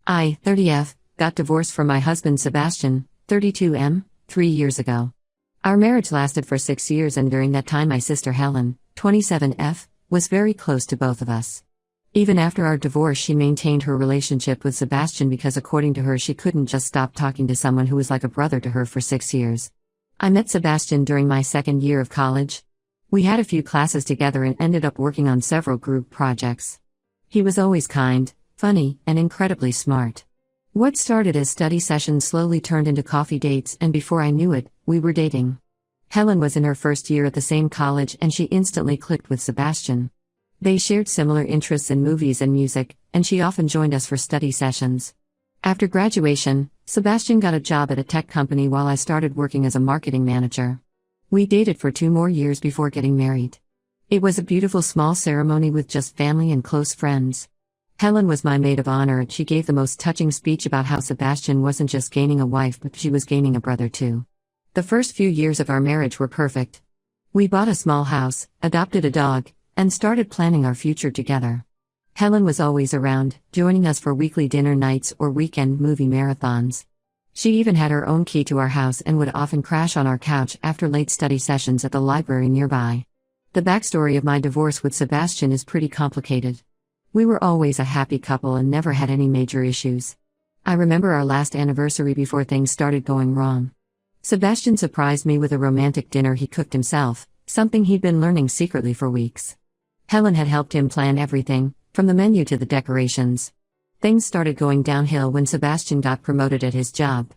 I, 30F, got divorced from my husband Sebastian, 32M, 3 years ago. Our marriage lasted for 6 years, and during that time my sister Helen, 27F, was very close to both of us. Even after our divorce, she maintained her relationship with Sebastian because, according to her, she couldn't just stop talking to someone who was like a brother to her for 6 years. I met Sebastian during my second year of college. We had a few classes together and ended up working on several group projects. He was always kind, funny, and incredibly smart. What started as study sessions slowly turned into coffee dates, and before I knew it, we were dating. Helen was in her first year at the same college, and she instantly clicked with Sebastian. They shared similar interests in movies and music, and she often joined us for study sessions. After graduation, Sebastian got a job at a tech company while I started working as a marketing manager. We dated for 2 more years before getting married. It was a beautiful small ceremony with just family and close friends. Helen was my maid of honor, and she gave the most touching speech about how Sebastian wasn't just gaining a wife, but she was gaining a brother too. The first few years of our marriage were perfect. We bought a small house, adopted a dog, and started planning our future together. Helen was always around, joining us for weekly dinner nights or weekend movie marathons. She even had her own key to our house and would often crash on our couch after late study sessions at the library nearby. The backstory of my divorce with Sebastian is pretty complicated. We were always a happy couple and never had any major issues. I remember our last anniversary before things started going wrong. Sebastian surprised me with a romantic dinner he cooked himself, something he'd been learning secretly for weeks. Helen had helped him plan everything, from the menu to the decorations. Things started going downhill when Sebastian got promoted at his job.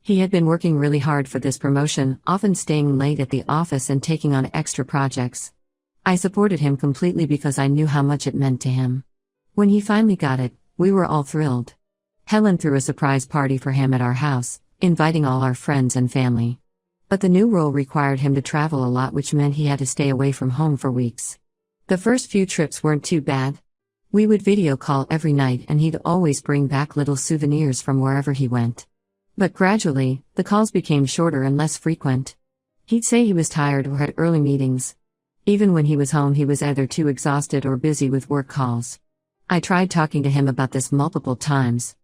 He had been working really hard for this promotion, often staying late at the office and taking on extra projects. I supported him completely because I knew how much it meant to him. When he finally got it, we were all thrilled. Helen threw a surprise party for him at our house, inviting all our friends and family. But the new role required him to travel a lot, which meant he had to stay away from home for weeks. The first few trips weren't too bad. We would video call every night, and he'd always bring back little souvenirs from wherever he went. But gradually, the calls became shorter and less frequent. He'd say he was tired or had early meetings. Even when he was home, he was either too exhausted or busy with work calls. I tried talking to him about this multiple times.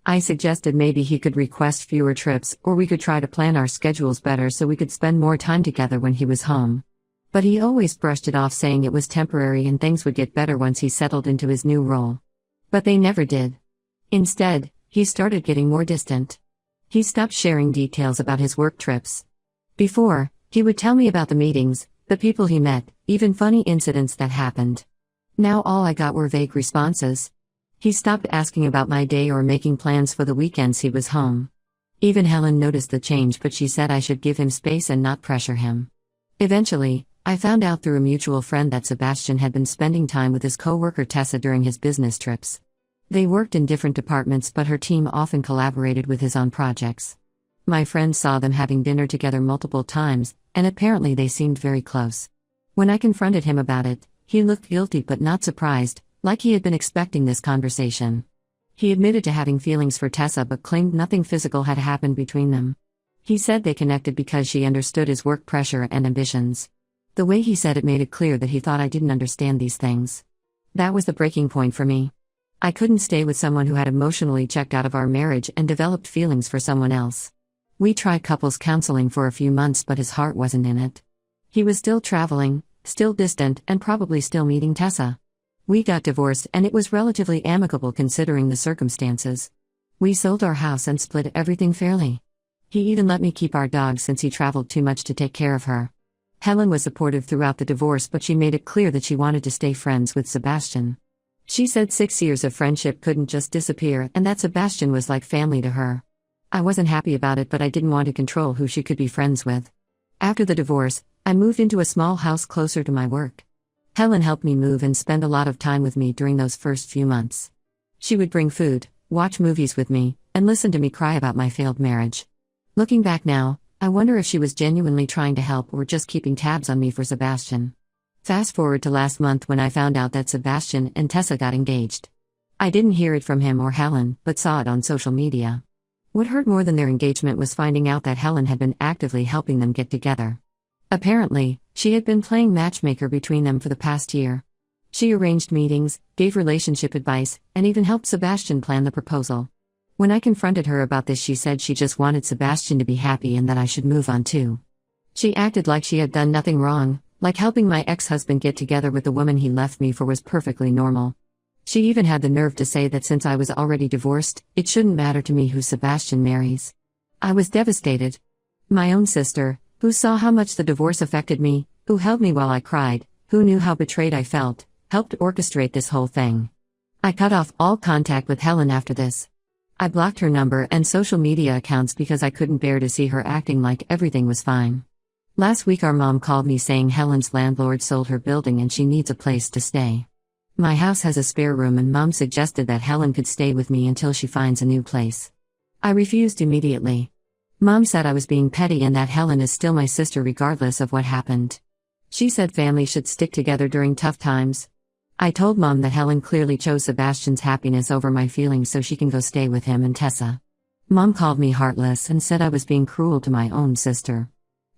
I suggested maybe he could request fewer trips, or we could try to plan our schedules better so we could spend more time together when he was home. But he always brushed it off, saying it was temporary and things would get better once he settled into his new role. But they never did. Instead, he started getting more distant. He stopped sharing details about his work trips. Before, he would tell me about the meetings, the people he met, even funny incidents that happened. Now all I got were vague responses. He stopped asking about my day or making plans for the weekends he was home. Even Helen noticed the change, but she said I should give him space and not pressure him. Eventually, I found out through a mutual friend that Sebastian had been spending time with his co-worker Tessa during his business trips. They worked in different departments, but her team often collaborated with his on projects. My friend saw them having dinner together multiple times, and apparently they seemed very close. When I confronted him about it, he looked guilty but not surprised, like he had been expecting this conversation. He admitted to having feelings for Tessa but claimed nothing physical had happened between them. He said they connected because she understood his work pressure and ambitions. The way he said it made it clear that he thought I didn't understand these things. That was the breaking point for me. I couldn't stay with someone who had emotionally checked out of our marriage and developed feelings for someone else. We tried couples counseling for a few months, but his heart wasn't in it. He was still traveling, still distant, and probably still meeting Tessa. We got divorced, and it was relatively amicable considering the circumstances. We sold our house and split everything fairly. He even let me keep our dog since he traveled too much to take care of her. Helen was supportive throughout the divorce, but she made it clear that she wanted to stay friends with Sebastian. She said 6 years of friendship couldn't just disappear, and that Sebastian was like family to her. I wasn't happy about it, but I didn't want to control who she could be friends with. After the divorce, I moved into a small house closer to my work. Helen helped me move and spend a lot of time with me during those first few months. She would bring food, watch movies with me, and listen to me cry about my failed marriage. Looking back now, I wonder if she was genuinely trying to help or just keeping tabs on me for Sebastian. Fast forward to last month when I found out that Sebastian and Tessa got engaged. I didn't hear it from him or Helen, but saw it on social media. What hurt more than their engagement was finding out that Helen had been actively helping them get together. Apparently, she had been playing matchmaker between them for the past year. She arranged meetings, gave relationship advice, and even helped Sebastian plan the proposal. When I confronted her about this, she said she just wanted Sebastian to be happy and that I should move on too. She acted like she had done nothing wrong, like helping my ex-husband get together with the woman he left me for was perfectly normal. She even had the nerve to say that since I was already divorced, it shouldn't matter to me who Sebastian marries. I was devastated. My own sister, who saw how much the divorce affected me, who held me while I cried, who knew how betrayed I felt, helped orchestrate this whole thing. I cut off all contact with Helen after this. I blocked her number and social media accounts because I couldn't bear to see her acting like everything was fine. Last week our mom called me saying Helen's landlord sold her building and she needs a place to stay. My house has a spare room and Mom suggested that Helen could stay with me until she finds a new place. I refused immediately. Mom said I was being petty and that Helen is still my sister regardless of what happened. She said family should stick together during tough times. I told Mom that Helen clearly chose Sebastian's happiness over my feelings so she can go stay with him and Tessa. Mom called me heartless and said I was being cruel to my own sister.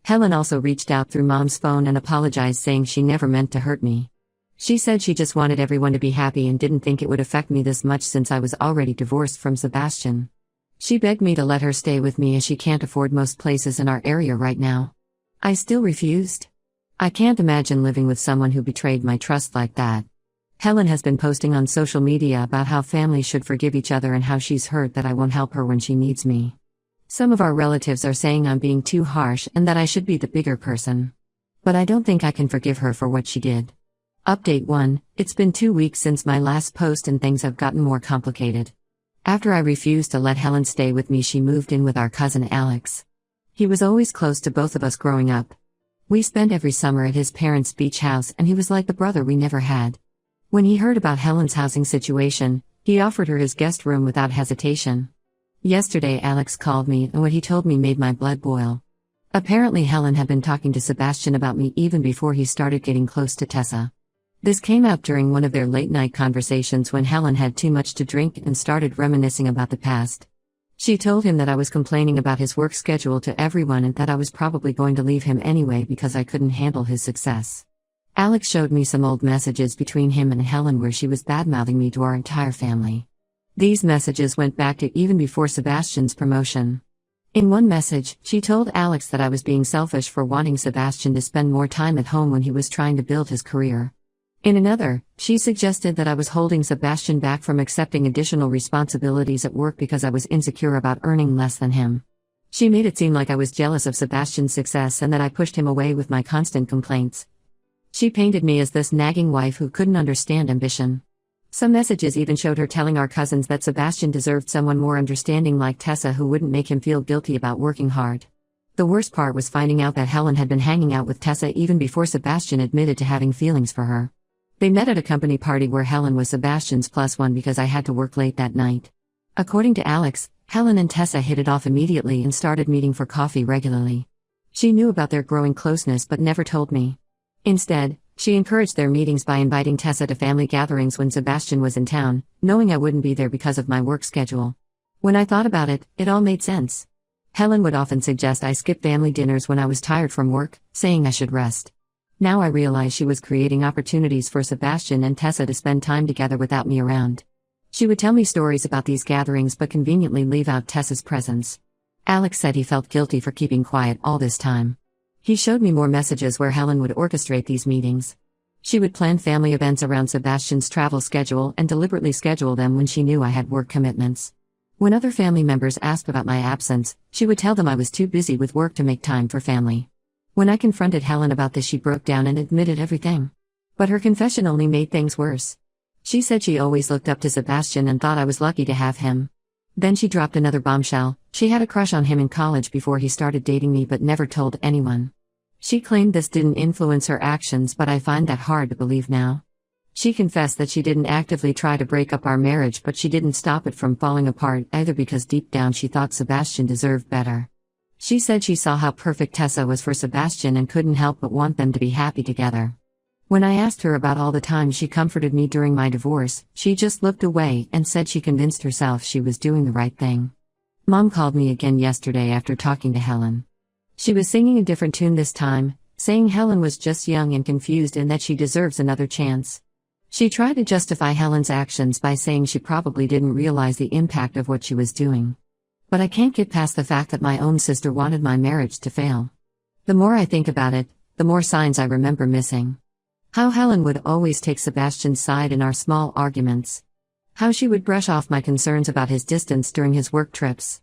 Helen also reached out through Mom's phone and apologized, saying she never meant to hurt me. She said she just wanted everyone to be happy and didn't think it would affect me this much since I was already divorced from Sebastian. She begged me to let her stay with me as she can't afford most places in our area right now. I still refused. I can't imagine living with someone who betrayed my trust like that. Helen has been posting on social media about how families should forgive each other and how she's hurt that I won't help her when she needs me. Some of our relatives are saying I'm being too harsh and that I should be the bigger person. But I don't think I can forgive her for what she did. Update 1, it's been 2 weeks since my last post and things have gotten more complicated. After I refused to let Helen stay with me, she moved in with our cousin Alex. He was always close to both of us growing up. We spent every summer at his parents' beach house and he was like the brother we never had. When he heard about Helen's housing situation, he offered her his guest room without hesitation. Yesterday Alex called me and what he told me made my blood boil. Apparently Helen had been talking to Sebastian about me even before he started getting close to Tessa. This came out during one of their late-night conversations when Helen had too much to drink and started reminiscing about the past. She told him that I was complaining about his work schedule to everyone and that I was probably going to leave him anyway because I couldn't handle his success. Alex showed me some old messages between him and Helen where she was badmouthing me to our entire family. These messages went back to even before Sebastian's promotion. In one message, she told Alex that I was being selfish for wanting Sebastian to spend more time at home when he was trying to build his career. In another, she suggested that I was holding Sebastian back from accepting additional responsibilities at work because I was insecure about earning less than him. She made it seem like I was jealous of Sebastian's success and that I pushed him away with my constant complaints. She painted me as this nagging wife who couldn't understand ambition. Some messages even showed her telling our cousins that Sebastian deserved someone more understanding like Tessa who wouldn't make him feel guilty about working hard. The worst part was finding out that Helen had been hanging out with Tessa even before Sebastian admitted to having feelings for her. They met at a company party where Helen was Sebastian's +1 because I had to work late that night. According to Alex, Helen and Tessa hit it off immediately and started meeting for coffee regularly. She knew about their growing closeness but never told me. Instead, she encouraged their meetings by inviting Tessa to family gatherings when Sebastian was in town, knowing I wouldn't be there because of my work schedule. When I thought about it, it all made sense. Helen would often suggest I skip family dinners when I was tired from work, saying I should rest. Now I realize she was creating opportunities for Sebastian and Tessa to spend time together without me around. She would tell me stories about these gatherings but conveniently leave out Tessa's presence. Alex said he felt guilty for keeping quiet all this time. He showed me more messages where Helen would orchestrate these meetings. She would plan family events around Sebastian's travel schedule and deliberately schedule them when she knew I had work commitments. When other family members asked about my absence, she would tell them I was too busy with work to make time for family. When I confronted Helen about this, she broke down and admitted everything. But her confession only made things worse. She said she always looked up to Sebastian and thought I was lucky to have him. Then she dropped another bombshell. She had a crush on him in college before he started dating me but never told anyone. She claimed this didn't influence her actions, but I find that hard to believe now. She confessed that she didn't actively try to break up our marriage, but she didn't stop it from falling apart either because deep down she thought Sebastian deserved better. She said she saw how perfect Tessa was for Sebastian and couldn't help but want them to be happy together. When I asked her about all the times she comforted me during my divorce, she just looked away and said she convinced herself she was doing the right thing. Mom called me again yesterday after talking to Helen. She was singing a different tune this time, saying Helen was just young and confused and that she deserves another chance. She tried to justify Helen's actions by saying she probably didn't realize the impact of what she was doing. But I can't get past the fact that my own sister wanted my marriage to fail. The more I think about it, the more signs I remember missing. How Helen would always take Sebastian's side in our small arguments. How she would brush off my concerns about his distance during his work trips.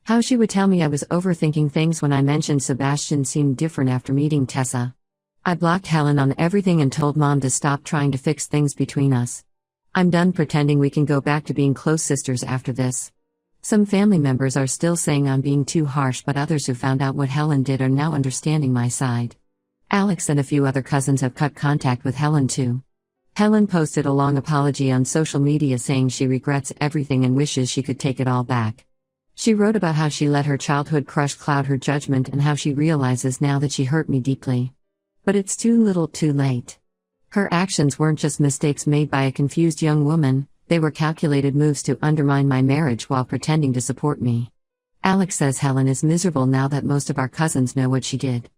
How she would tell me I was overthinking things when I mentioned Sebastian seemed different after meeting Tessa. I blocked Helen on everything and told Mom to stop trying to fix things between us. I'm done pretending we can go back to being close sisters after this. Some family members are still saying I'm being too harsh, but others who found out what Helen did are now understanding my side. Alex and a few other cousins have cut contact with Helen too. Helen posted a long apology on social media saying she regrets everything and wishes she could take it all back. She wrote about how she let her childhood crush cloud her judgment and how she realizes now that she hurt me deeply. But it's too little too late. Her actions weren't just mistakes made by a confused young woman, they were calculated moves to undermine my marriage while pretending to support me. Alex says Helen is miserable now that most of our cousins know what she did.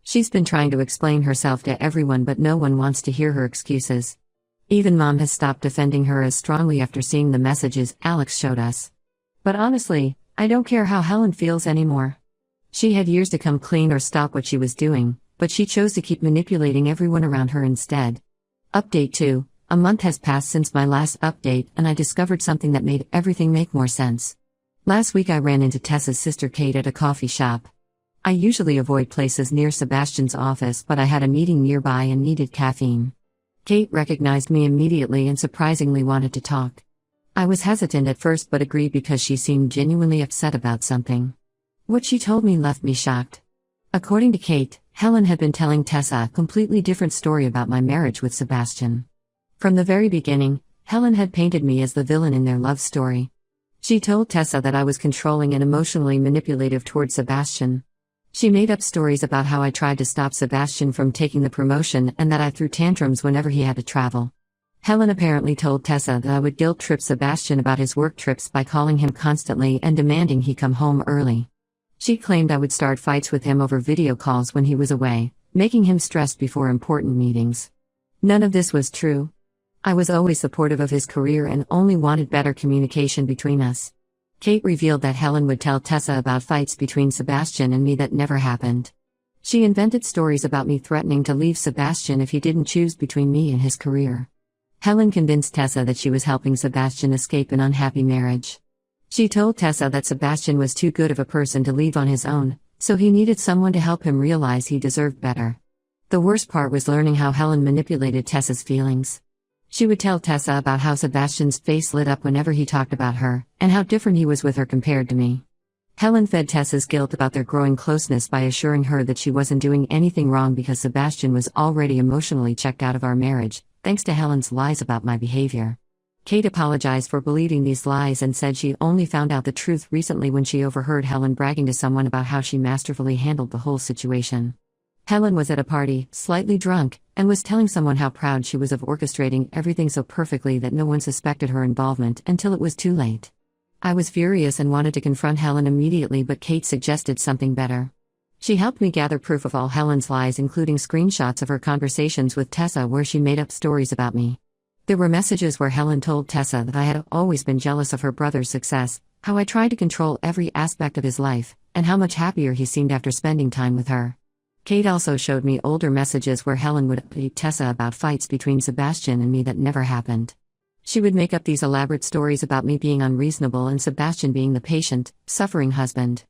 She's been trying to explain herself to everyone, but no one wants to hear her excuses. Even Mom has stopped defending her as strongly after seeing the messages Alex showed us. But honestly, I don't care how Helen feels anymore. She had years to come clean or stop what she was doing, but she chose to keep manipulating everyone around her instead. Update 2. A month has passed since my last update, and I discovered something that made everything make more sense. Last week I ran into Tessa's sister Kate at a coffee shop. I usually avoid places near Sebastian's office, but I had a meeting nearby and needed caffeine. Kate recognized me immediately and surprisingly wanted to talk. I was hesitant at first but agreed because she seemed genuinely upset about something. What she told me left me shocked. According to Kate, Helen had been telling Tessa a completely different story about my marriage with Sebastian. From the very beginning, Helen had painted me as the villain in their love story. She told Tessa that I was controlling and emotionally manipulative toward Sebastian. She made up stories about how I tried to stop Sebastian from taking the promotion and that I threw tantrums whenever he had to travel. Helen apparently told Tessa that I would guilt-trip Sebastian about his work trips by calling him constantly and demanding he come home early. She claimed I would start fights with him over video calls when he was away, making him stressed before important meetings. None of this was true. I was always supportive of his career and only wanted better communication between us. Kate revealed that Helen would tell Tessa about fights between Sebastian and me that never happened. She invented stories about me threatening to leave Sebastian if he didn't choose between me and his career. Helen convinced Tessa that she was helping Sebastian escape an unhappy marriage. She told Tessa that Sebastian was too good of a person to leave on his own, so he needed someone to help him realize he deserved better. The worst part was learning how Helen manipulated Tessa's feelings. She would tell Tessa about how Sebastian's face lit up whenever he talked about her, and how different he was with her compared to me. Helen fed Tessa's guilt about their growing closeness by assuring her that she wasn't doing anything wrong because Sebastian was already emotionally checked out of our marriage, thanks to Helen's lies about my behavior. Kate apologized for believing these lies and said she only found out the truth recently when she overheard Helen bragging to someone about how she masterfully handled the whole situation. Helen was at a party, slightly drunk, and was telling someone how proud she was of orchestrating everything so perfectly that no one suspected her involvement until it was too late. I was furious and wanted to confront Helen immediately, but Kate suggested something better. She helped me gather proof of all Helen's lies, including screenshots of her conversations with Tessa where she made up stories about me. There were messages where Helen told Tessa that I had always been jealous of her brother's success, how I tried to control every aspect of his life, and how much happier he seemed after spending time with her. Kate also showed me older messages where Helen would update Tessa about fights between Sebastian and me that never happened. She would make up these elaborate stories about me being unreasonable and Sebastian being the patient, suffering husband.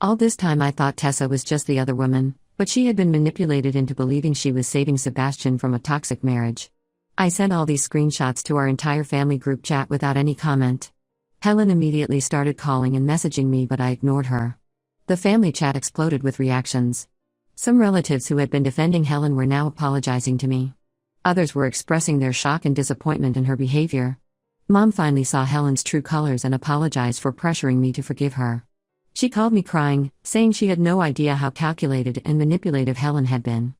All this time I thought Tessa was just the other woman, but she had been manipulated into believing she was saving Sebastian from a toxic marriage. I sent all these screenshots to our entire family group chat without any comment. Helen immediately started calling and messaging me, but I ignored her. The family chat exploded with reactions. Some relatives who had been defending Helen were now apologizing to me. Others were expressing their shock and disappointment in her behavior. Mom finally saw Helen's true colors and apologized for pressuring me to forgive her. She called me crying, saying she had no idea how calculated and manipulative Helen had been.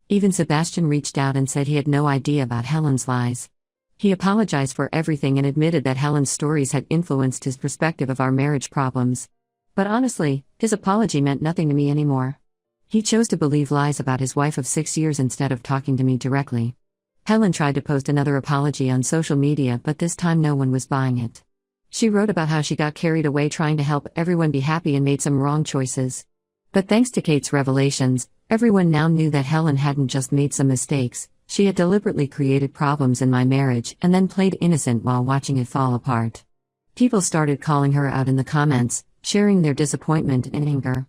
Even Sebastian reached out and said he had no idea about Helen's lies. He apologized for everything and admitted that Helen's stories had influenced his perspective of our marriage problems. But honestly, his apology meant nothing to me anymore. He chose to believe lies about his wife of 6 years instead of talking to me directly. Helen tried to post another apology on social media, but this time no one was buying it. She wrote about how she got carried away trying to help everyone be happy and made some wrong choices. But thanks to Kate's revelations, everyone now knew that Helen hadn't just made some mistakes, she had deliberately created problems in my marriage and then played innocent while watching it fall apart. People started calling her out in the comments, sharing their disappointment and anger.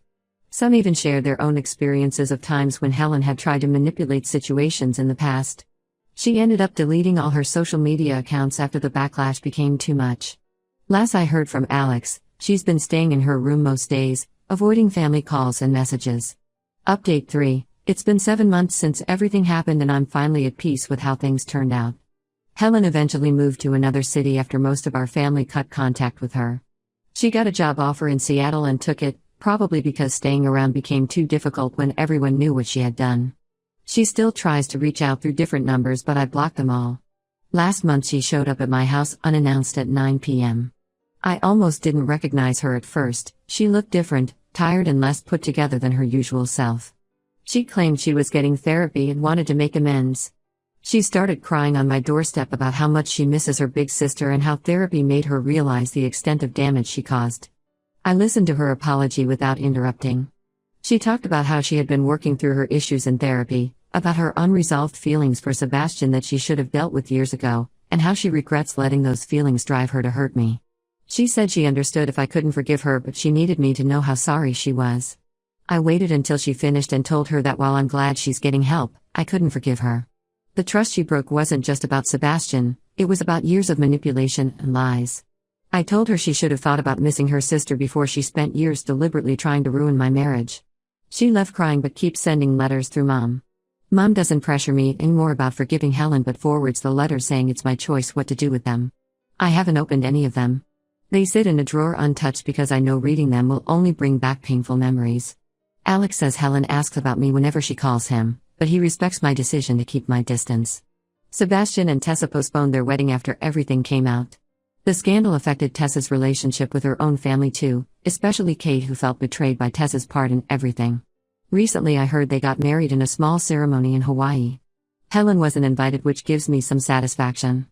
Some even shared their own experiences of times when Helen had tried to manipulate situations in the past. She ended up deleting all her social media accounts after the backlash became too much. Last I heard from Alex, she's been staying in her room most days, avoiding family calls and messages. Update 3. It's been 7 months since everything happened and I'm finally at peace with how things turned out. Helen eventually moved to another city after most of our family cut contact with her. She got a job offer in Seattle and took it, probably because staying around became too difficult when everyone knew what she had done. She still tries to reach out through different numbers, but I blocked them all. Last month she showed up at my house unannounced at 9 p.m. I almost didn't recognize her at first. She looked different, tired and less put together than her usual self. She claimed she was getting therapy and wanted to make amends. She started crying on my doorstep about how much she misses her big sister and how therapy made her realize the extent of damage she caused. I listened to her apology without interrupting. She talked about how she had been working through her issues in therapy, about her unresolved feelings for Sebastian that she should have dealt with years ago, and how she regrets letting those feelings drive her to hurt me. She said she understood if I couldn't forgive her, but she needed me to know how sorry she was. I waited until she finished and told her that while I'm glad she's getting help, I couldn't forgive her. The trust she broke wasn't just about Sebastian, it was about years of manipulation and lies. I told her she should have thought about missing her sister before she spent years deliberately trying to ruin my marriage. She left crying but keeps sending letters through Mom. Mom doesn't pressure me anymore about forgiving Helen but forwards the letters saying it's my choice what to do with them. I haven't opened any of them. They sit in a drawer untouched because I know reading them will only bring back painful memories. Alex says Helen asks about me whenever she calls him, but he respects my decision to keep my distance. Sebastian and Tessa postponed their wedding after everything came out. The scandal affected Tessa's relationship with her own family too, especially Kate, who felt betrayed by Tessa's part in everything. Recently I heard they got married in a small ceremony in Hawaii. Helen wasn't invited, which gives me some satisfaction.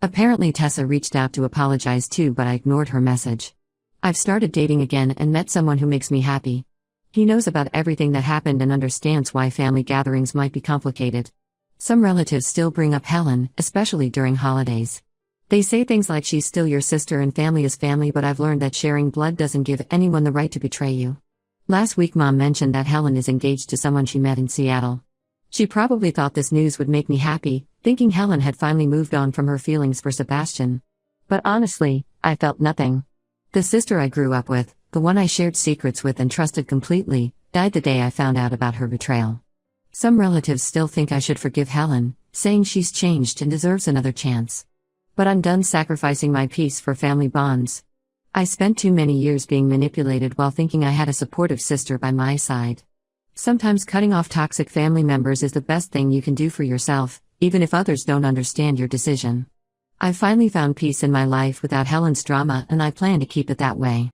Apparently Tessa reached out to apologize too, but I ignored her message. I've started dating again and met someone who makes me happy. He knows about everything that happened and understands why family gatherings might be complicated. Some relatives still bring up Helen, especially during holidays. They say things like she's still your sister and family is family, but I've learned that sharing blood doesn't give anyone the right to betray you. Last week Mom mentioned that Helen is engaged to someone she met in Seattle. She probably thought this news would make me happy, thinking Helen had finally moved on from her feelings for Sebastian. But honestly, I felt nothing. The sister I grew up with, the one I shared secrets with and trusted completely, died the day I found out about her betrayal. Some relatives still think I should forgive Helen, saying she's changed and deserves another chance. But I'm done sacrificing my peace for family bonds. I spent too many years being manipulated while thinking I had a supportive sister by my side. Sometimes cutting off toxic family members is the best thing you can do for yourself, even if others don't understand your decision. I've finally found peace in my life without Helen's drama, and I plan to keep it that way.